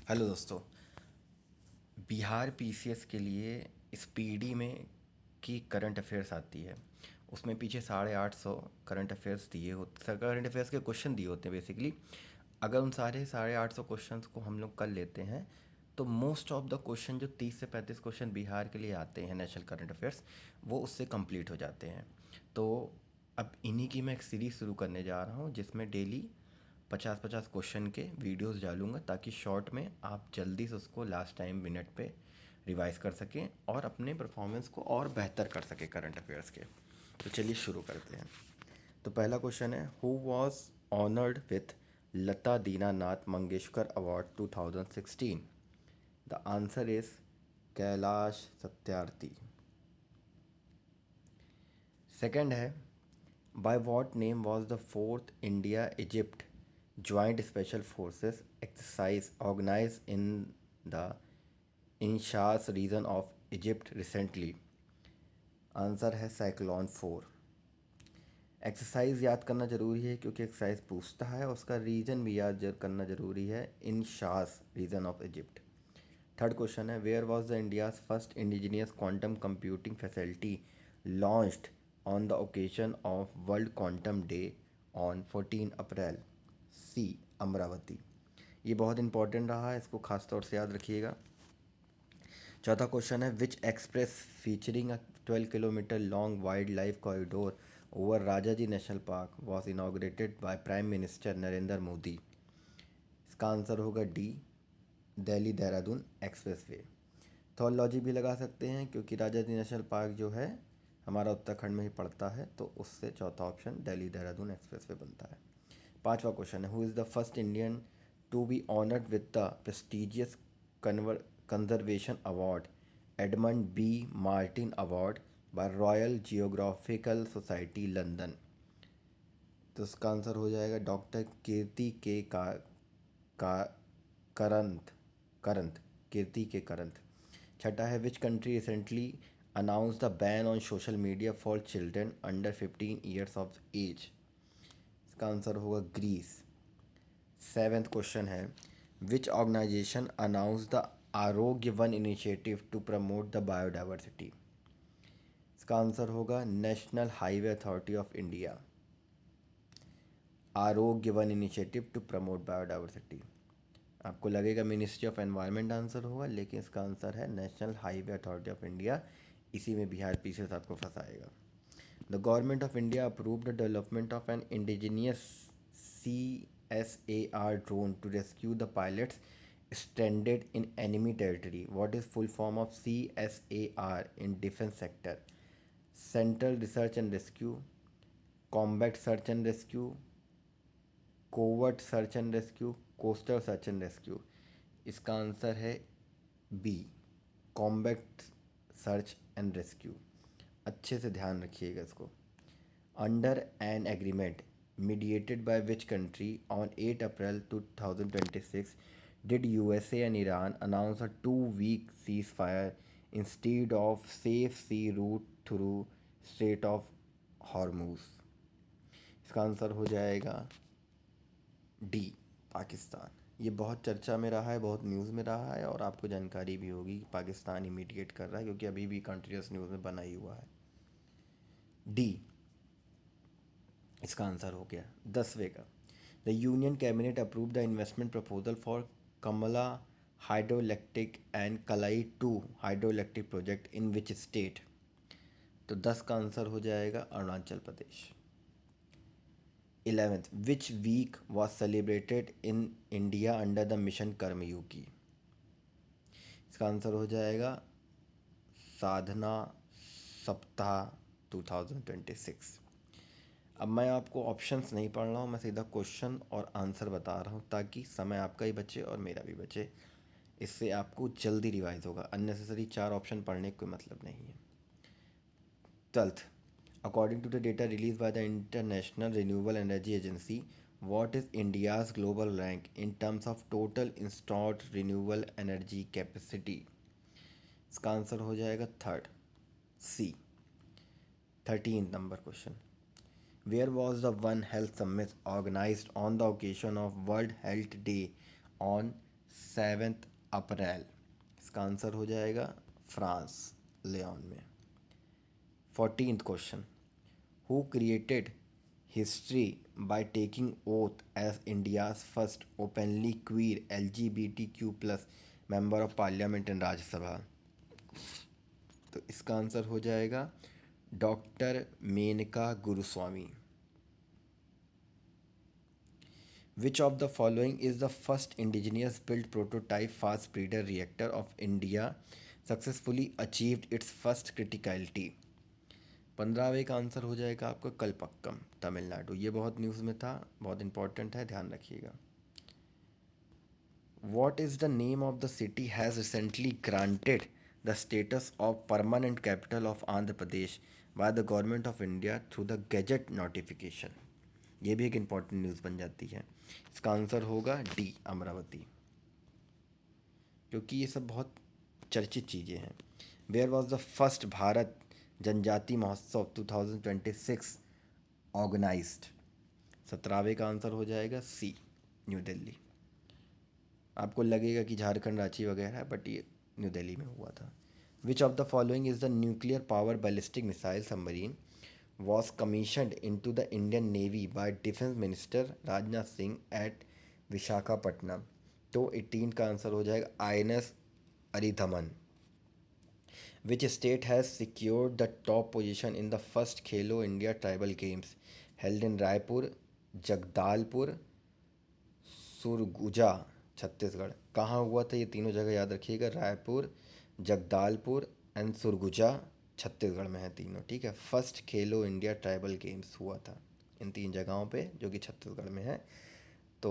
Hello दोस्तों। Bihar PCS के लिए स्पीडी में की करंट अफेयर्स आती है। उसमें पीछे 850 करंट अफेयर्स दिए होते, करंट अफेयर्स के क्वेश्चन दिए होते हैं बेसिकली। अगर उन सारे 850 क्वेश्चंस को हम लोग कर लेते हैं तो मोस्ट ऑफ द क्वेश्चन जो 30 से 35 क्वेश्चन बिहार के लिए आते हैं नेशनल करंट अफेयर्स, वो उससे कंप्लीट हो जाते हैं। तो अब इन्हीं की मैं एक सीरीज़ शुरू करने जा रहा हूँ जिसमें डेली 50-50 क्वेश्चन के वीडियोस डालूंगा, ताकि शॉर्ट में आप जल्दी से उसको लास्ट टाइम मिनट पे रिवाइज कर सकें और अपने परफॉर्मेंस को और बेहतर कर सकें करंट अफेयर्स के। तो चलिए शुरू करते हैं। तो पहला क्वेश्चन है, who was honoured with Lata Dinanath Mangeshkar award 2016? The answer is Kailash Satyarthi. Second है, by what name was the fourth India Egypt joint special forces exercise organise in the Inshas region of Egypt recently? Answer है cyclone 4। Exercise याद करना ज़रूरी है क्योंकि exercise पूछता है, उसका रीजन भी याद करना ज़रूरी है, Inshas region of Egypt. Third question है, where was the India's first indigenous quantum computing facility launched on the occasion of world quantum day on 14 April? C, Amaravati. ये बहुत इंपॉर्टेंट रहा है, इसको खास तौर से याद रखिएगा। चौथा क्वेश्चन है, which express featuring a 12 kilometre long wild life corridor over Rajaji national park was inaugurated by prime minister Narendra Modi? इसका आंसर होगा डी, दिल्ली देहरादून एक्सप्रेसवे। थॉलॉजी भी लगा सकते हैं क्योंकि राजाजी नेशनल पार्क जो है हमारा उत्तराखंड में ही पड़ता है, तो उससे चौथा ऑप्शन दिल्ली देहरादून एक्सप्रेसवे बनता है। पांचवा क्वेश्चन है, who is the first Indian to be honoured with the prestigious conservation award Edmund B Martin award by Royal Geographical Society London? तो इसका आंसर हो जाएगा डॉक्टर कीर्ति के का करंत करंत कीर्ति के करंत। छठा है, which country recently announce the ban on social media for children under 15 years of age? इसका आंसर होगा ग्रीस। सेवेंथ क्वेश्चन है, which organisation announce the Arogya Van initiative to promote the biodiversity? इसका आंसर होगा national highway authority of India. Arogya Van initiative to promote biodiversity. आपको लगेगा ministry of environment answer होगा, लेकिन इसका आंसर है national highway authority of India. इसी में बिहार पीछे साथ को फंसाएगा। The government of India approve the development of an indigenous CSAR drone to rescue the pilots stranded in enemy territory. What is full form of CSAR in defense sector? Central Research and Rescue, Combat Search and Rescue, covert search and rescue, coastal search and rescue? इसका answer है B, combat search and rescue. अच्छे से ध्यान रखिएगा इसको। Under an agreement mediated by which country on 8 April 2026 did USA and Iran announce a 2 week cease fire instead of safe sea route through strait of Hormuz? इसका answer हो जाएगा D, Pakistan. ये बहुत चर्चा में रहा है, बहुत न्यूज़ में रहा है, और आपको जानकारी भी होगी कि पाकिस्तान इमीडिएट कर रहा है क्योंकि अभी भी कंटिन्यूस न्यूज़ में बना ही हुआ है। डी इसका आंसर हो गया। 10वें का, the union cabinet approve the investment proposal for Kamala hydroelectric and Kalai 2 hydroelectric project in which state? तो 10 का आंसर हो जाएगा Arunachal Pradesh. 11th, which week was celebrated in India under the mission Karmayogi? इसका आंसर हो जाएगा साधना सप्ताह 2026। अब मैं आपको ऑप्शंस नहीं पढ़ रहा हूँ, मैं सीधा क्वेश्चन और आंसर बता रहा हूँ ताकि समय आपका ही बचे और मेरा भी बचे। इससे आपको जल्दी रिवाइज होगा, अननेसेसरी 4 ऑप्शन पढ़ने का कोई मतलब नहीं है। 12th, according to the data released by the International Renewable Energy Agency, what is India's global rank in terms of total installed renewable energy capacity? इसका आंसर हो जाएगा third, C. 13 number question, where was the one health summit organised on the occasion of world health day on 7 April. इसका answer हो जाएगा France, Lyon में। 14th question, who created history by taking oath as India's first openly queer LGBTQ+ member of parliament in Rajya Sabha? तो इसका answer हो जाएगा doctor Menaka Guruswamy. Which of the following is the first indigenous built prototype fast breeder reactor of India successfully achieved its first criticality? 15वें का answer हो जाएगा आपका कलपक्कम, तमिलनाडु। ये बहुत न्यूज़ में था, बहुत इंपॉर्टेंट है, ध्यान रखिएगा। What is the name of the city has recently granted the status of permanent capital of Andhra Pradesh by the government of India through the gazette notification? ये भी एक इम्पॉर्टेंट न्यूज़ बन जाती है। इसका आंसर होगा डी, अमरावती, क्योंकि ये सब बहुत चर्चित चीज़ें हैं। Where was the first Bharat जनजाति महोत्सव 2026 ऑर्गेनाइज्ड? 17वें का आंसर हो जाएगा सी, न्यू दिल्ली। आपको लगेगा कि झारखंड, रांची वगैरह है, बट ये न्यू दिल्ली में हुआ था। Which of the following is the nuclear power ballistic missile submarine was commissioned into the Indian Navy by Defense Minister Rajnath Singh at Visakhapatnam? तो 18 का आंसर हो जाएगा INS Aridhaman. Which state has secured the top position in the first Khelo India tribal games held in Raipur, Jagdalpur, Surguja, Chhattisgarh? कहाँ हुआ था ये तीनों जगह याद रखिएगा, रायपुर, जगदालपुर एंड सुरगुजा, छत्तीसगढ़ में है तीनों, ठीक है। फर्स्ट खेलो इंडिया ट्राइबल गेम्स हुआ था इन तीन जगहों पे, जो कि छत्तीसगढ़ में है। तो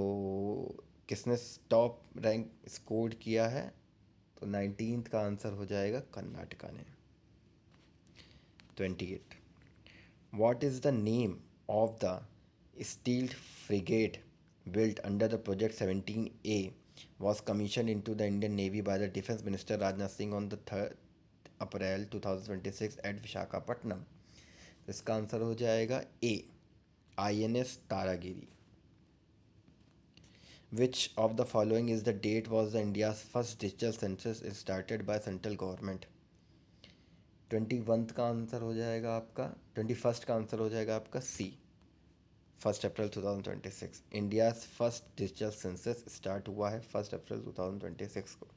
किसने टॉप रैंक स्कोर किया है? तो 19th का आंसर हो जाएगा कर्नाटका ने। 28, what is the name of the steel frigate built under the Project 17A was commissioned into the Indian Navy by the Defense Minister Rajnath Singh on the 3rd April 2026 at Visakhapatnam? इसका answer हो जाएगा ए, INS Taragiri. Which of the following is the date was the India's first digital census started by central government? 21 का answer हो जाएगा आपका, 21st का answer हो जाएगा आपका सी, 1 अप्रैल 2026। India first digital census start हुआ है 1 अप्रैल 2026 को।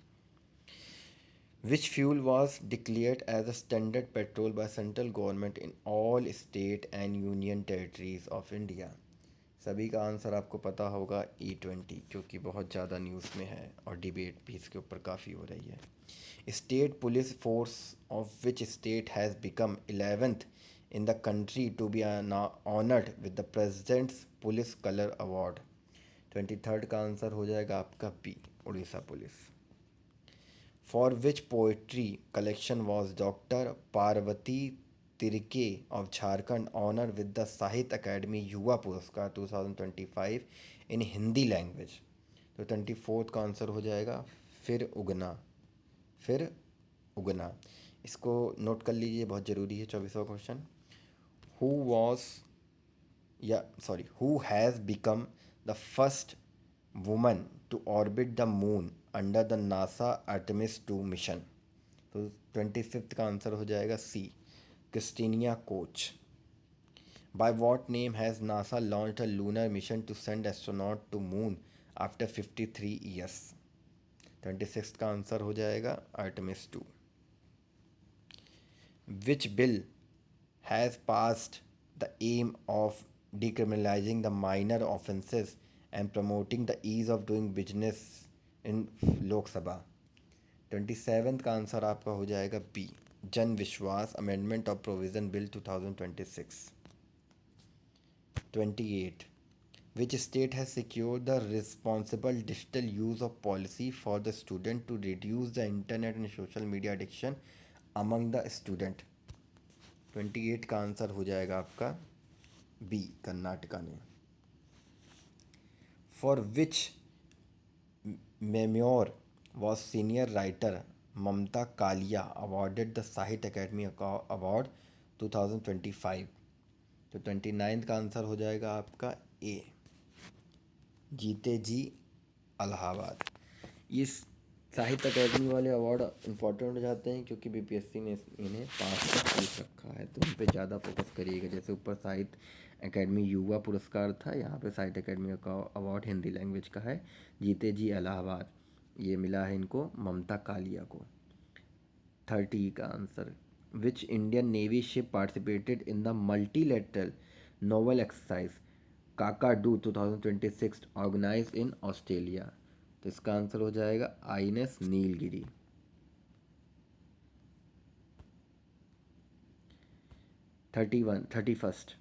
Which fuel was declared as a standard petrol by central government in all state and union territories of India? सभी का आंसर आपको पता होगा E20, क्योंकि बहुत ज़्यादा न्यूज़ में है और डिबेट भी इसके ऊपर काफ़ी हो रही है। State police force of which state has become 11th in the country to be honored with the President's Police Color Award? 23rd का आंसर हो जाएगा आपका B, Orissa police. For which poetry collection was Dr. Parvati Tirkey of Jharkhand honored with the Sahitya Akademi Yuva Puraskar 2025 in Hindi language? तो 24th का answer हो जाएगा फिर उगना, फिर उगना। इसको नोट कर लीजिए, बहुत ज़रूरी है। 24वां question, who has become the first woman to orbit the moon under the NASA Artemis 2 mission? तो 25th का आंसर हो जाएगा सी, क्रिस्टीनिया coach. By what name has NASA launched a lunar mission to send astronaut to moon after 53 years? 26th का answer हो जाएगा Artemis 2। Which bill has passed the aim of decriminalizing the minor offences and promoting the ease of doing business in लोक सभा? 27th का answer आपका हो जाएगा B, जन विश्वास amendment of provision bill 2026। 28, which state has secured the responsible digital use of policy for the student to reduce the internet and social media addiction among the student? 28 का answer हो जाएगा आपका B, Karnataka ने। For which memoir was senior writer Mamta Kalia awarded the Sahitya academy award 2025? तो 29th का answer हो जाएगा आपका ए, जीते जी इलाहाबाद। ये साहित्य अकेडमी वाले अवार्ड इम्पोर्टेंट हो जाते हैं क्योंकि बीपीएससी ने इन्हें 5 तक पूछ रखा है, तो उन पे ज़्यादा फोकस करिएगा। जैसे ऊपर साहित्य अकेडमी युवा पुरस्कार था, यहाँ पे साहित्य अकेडमी का अवार्ड हिंदी लैंग्वेज का है। जीते जी इलाहाबाद, ये मिला है इनको ममता कालिया को। 30 का answer, which Indian navy ship participated in the multilateral naval exercise Kakadu 2026 organise in Australia. तो इसका आंसर हो जाएगा INS Nilgiri. 31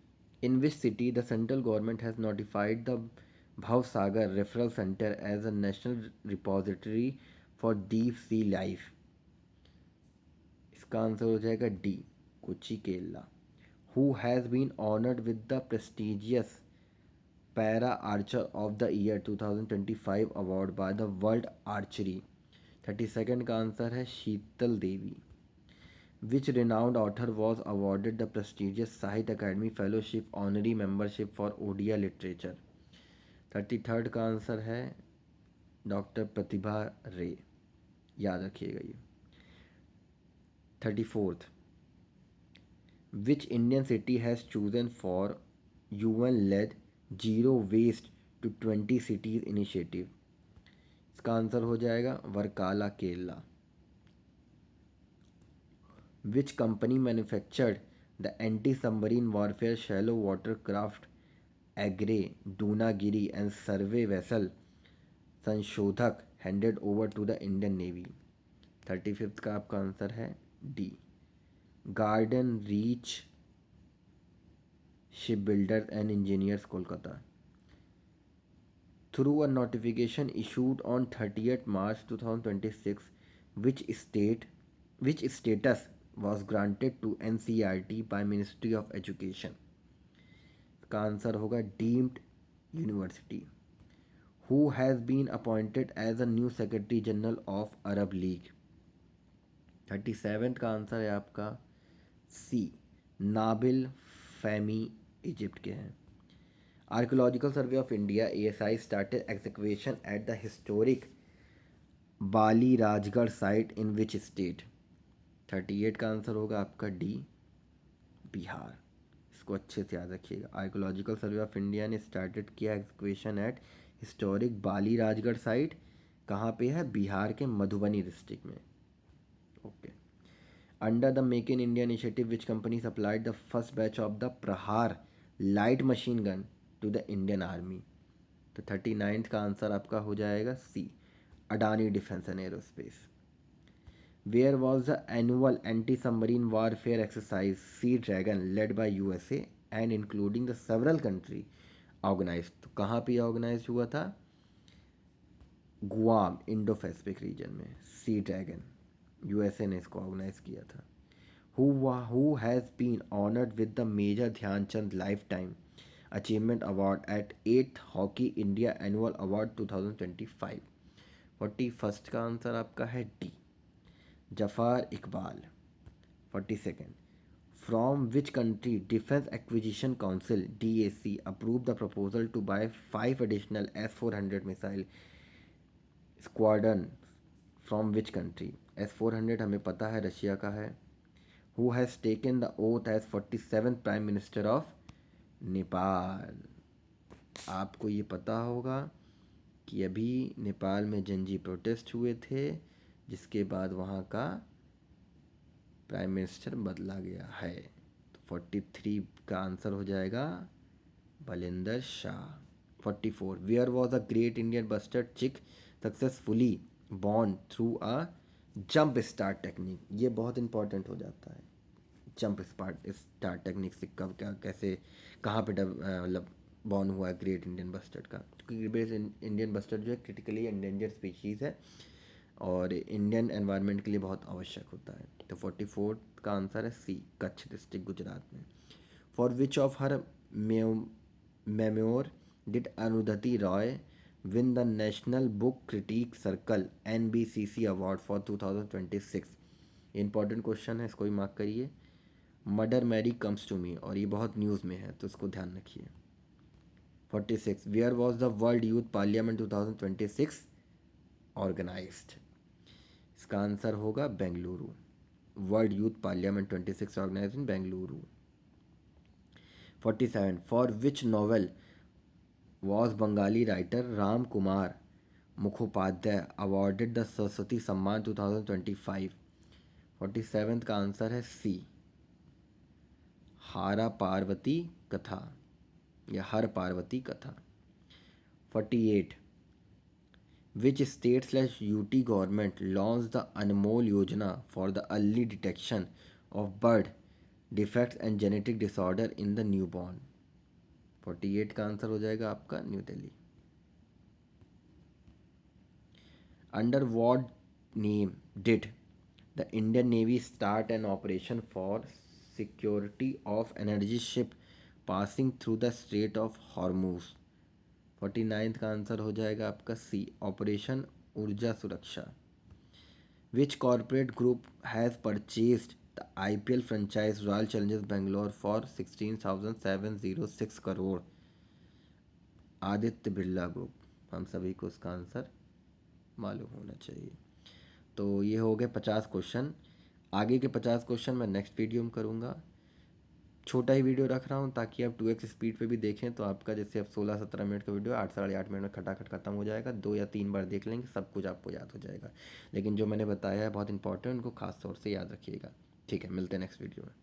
in which city the central government has notified the Bhavsagar referral centre as a national repository for deep sea life. इसका answer हो जाएगा D, Kochi Kerala. Who has been honoured with the prestigious para archer of the year 2025 award by the world archery. 32 का answer है Sheetal Devi. Which renowned author was awarded the prestigious Sahitya academy fellowship honorary membership for Odia literature. 33 का answer है doctor प्रतिभा रे, याद रखिएगा ये। 34 which Indian city has chosen for UN led zero waste to 20 cities initiative. इसका answer हो जाएगा वर्काला Kerala. Which company manufactured the anti-submarine warfare shallow water craft Agre, Dunagiri and survey vessel संशोधक handed over to the Indian Navy? 35 का आपका answer है D, garden reach ship builders and engineers Kolkata. Through a notification issued on 30th March 2026, which status was granted to NCERT by Ministry of Education? का answer होगा deemed university. Who has been appointed as a new secretary general of Arab league? 37 का answer है आपका सी, Nabil फैमी Egypt के हैं। Archaeological survey of India ASI started excavation at the historic Bali Rajgarh site in which state? 38 का answer होगा आपका D, Bihar. इसको अच्छे से याद रखिएगा। आर्कोलॉजिकल सर्वे ऑफ इंडिया ने स्टार्टेड किया excavation at historic Bali Rajgarh site, कहाँ पे है? बिहार के मधुबनी डिस्ट्रिक्ट में। Okay. Under the make in India initiative which company supplied the first batch of the Prahar light machine gun to the Indian army? तो 39 का answer आपका हो जाएगा C, Adani defence and aerospace. Where was the annual anti submarine warfare exercise sea dragon lead by USA and including the several country organise? तो कहाँ पे organise हुआ था? गुआम, इंडो पैसिफिक रीजन में। सी ड्रैगन, USA ने इसको organise किया था। Who has been honoured with the major Dhyan Chand life time achievement award at 8th hockey India annual award 2025? 41 का आंसर आपका है D, Zafar Iqbal. 42 from which country defence acquisition council DAC approve the proposal to buy 5 additional S-400 missile squadron? From which country? S-400 हमें पता है Russia का है। Who has taken the oath as 47th prime minister of Nepal? आपको ये पता होगा कि अभी नेपाल में जनजी प्रोटेस्ट हुए थे, जिसके बाद वहाँ का प्राइम मिनिस्टर बदला गया है। तो 43 का आंसर हो जाएगा Balendra Shah. 44 where was a great Indian bustard chick successfully born through a jump start technique? ये बहुत इंपॉर्टेंट हो जाता है। जंप स्टार्ट टेक्निक से कब क्या कैसे कहाँ पे मतलब बॉर्न हुआ है ग्रेट इंडियन बस्टर्ड का? क्योंकि ग्रेट इंडियन बस्टर्ड जो है क्रिटिकली एंडेंजर्ड स्पीशीज़ है और इंडियन एनवायरनमेंट के लिए बहुत आवश्यक होता है। तो 44 का आंसर है सी, कच्छ डिस्ट्रिक्ट गुजरात में। For which of her memoir did Arundhati Roy win the national book critic circle NBCC award for 2026? Important question है, इसको भी मार्क करिए। Mother Mary comes to me, और ये बहुत न्यूज़ में है तो इसको ध्यान रखिए। 46 where was the world youth parliament 2026 organised. इसका आंसर होगा Bengaluru. World youth parliament 26 organised in Bengaluru. 47 for which novel was Bengali writer Ram Kumar Mukhopadhyay awarded the Saraswati Samman 2025। 47 का आंसर है सी, हारा पार्वती कथा या हर पार्वती कथा। 48 विच state/UT government launched the Anmol Yojana for the early detection of birth defects and genetic disorder in the newborn। 48 का answer हो जाएगा आपका new Delhi. Under what name did the Indian Navy start an operation for security of energy ship passing through the Strait of Hormuz? 49 का answer हो जाएगा आपका सी, operation Urja Suraksha. Which corporate group has purchased the IPL franchise royal challengers Bangalore for 16,706 crore? Aditya Birla group. हम सभी को उसका answer मालूम होना चाहिए। तो ये हो गए 50 क्वेश्चन। आगे के 50 क्वेश्चन मैं नेक्स्ट वीडियो में करूँगा। छोटा ही वीडियो रख रहा हूँ ताकि आप 2x स्पीड पे भी देखें, तो आपका जैसे अब 16-17 मिनट का वीडियो 8 साढ़े 8 मिनट में खटाखट खत्म हो जाएगा। 2 या 3 बार देख लेंगे, सब कुछ आपको याद हो जाएगा। लेकिन जो मैंने बताया है बहुत इंपॉर्टेंट, उनको खास तौर से याद रखिएगा। ठीक है, मिलते हैं नेक्स्ट वीडियो में।